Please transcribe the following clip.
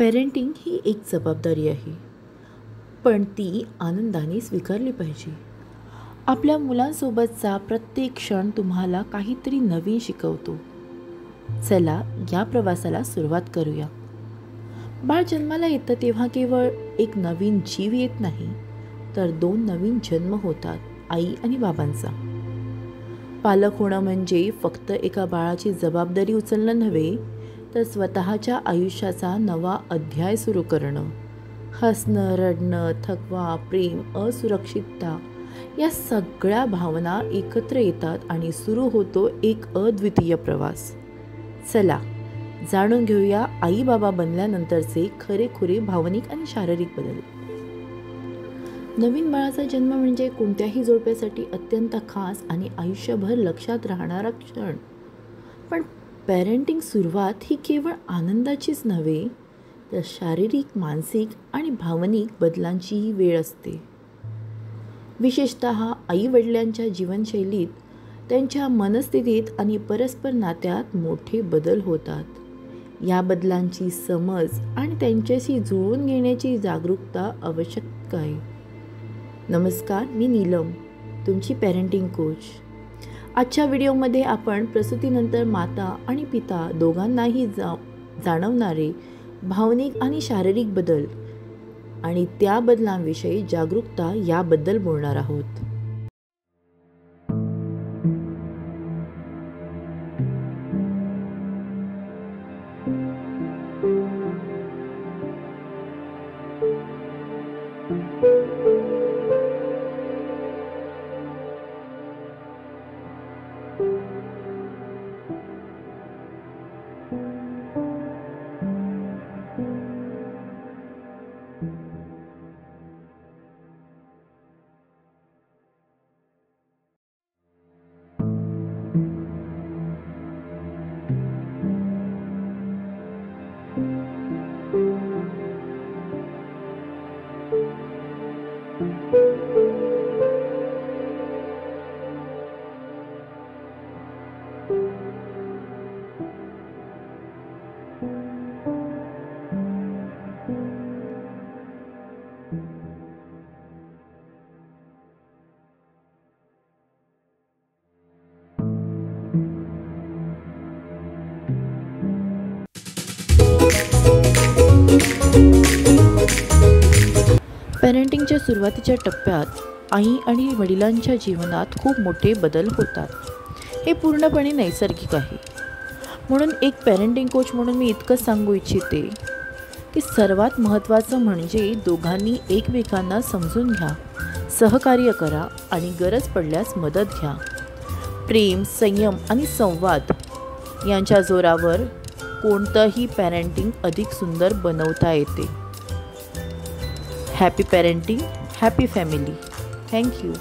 Parenting ही एक जबाबदारी आहे, पण ती आनंदाने स्वीकारली पाहिजे. आपल्या मुलांसोबतचा प्रत्येक क्षण तुम्हाला काहीतरी नवीन शिकवतो. चला या प्रवासाला सुरुवात करूया. बाळ जन्माला येतं तेव्हा केवळ एक नवीन जीव येत नाही, तर 2 नवीन जन्म होतात, आई आणि बाबांचा. पालक होणं म्हणजे फक्त एका बाळाची जबाबदारी उचलणं नव्हे, तर स्वतःच्या आयुष्याचा नवा अध्याय सुरू करणं. हसणं, रडणं, थकवा, प्रेम, असुरक्षितता या सगळ्या भावना एकत्र येतात आणि सुरू होतो एक अद्वितीय प्रवास. चला जाणून घेऊया आई बाबा बनल्यानंतरचे खरेखुरे भावनिक आणि शारीरिक बदल. नवीन बाळाचा जन्म म्हणजे कोणत्याही जोडप्यासाठी अत्यंत खास आणि आयुष्यभर लक्षात राहणारा क्षण. पण पॅरेंटिंग सुरुवात ही केवळ आनंदाचीच नव्हे, तर शारीरिक, मानसिक आणि भावनिक बदलांचीही वेळ असते. विशेषतः आई-वडिलांच्या जीवनशैलीत, त्यांच्या मनस्थितीत आणि परस्पर नात्यात मोठे बदल होतात. या बदलांची समज आणि त्यांच्याशी जुळवून घेण्याची जागरूकता आवश्यक आहे. नमस्कार, मी नीलम, तुमची पॅरेंटिंग कोच. आजच्या व्हिडिओमध्ये आपण प्रसूतीनंतर माता आणि पिता दोघांनाही जाणवणारे भावनिक आणि शारीरिक बदल आणि त्या बदलांविषयी जागरूकता याबद्दल बोलणार आहोत. पॅरेंटिंगच्या सुरुवातीच्या टप्प्यात आई आणि वडिलांच्या जीवनात खूप मोठे बदल होतात. हे पूर्णपणे नैसर्गिक आहे. म्हणून एक पॅरेंटिंग कोच म्हणून मी इतकंच सांगू इच्छिते की सर्वात महत्त्वाचं म्हणजे दोघांनी एकमेकांना समजून घ्या, सहकार्य करा आणि गरज पडल्यास मदत घ्या. प्रेम, संयम आणि संवाद यांच्या जोरावर कोणतंही पॅरेंटिंग अधिक सुंदर बनवता येते. Happy parenting, happy family. Thank you.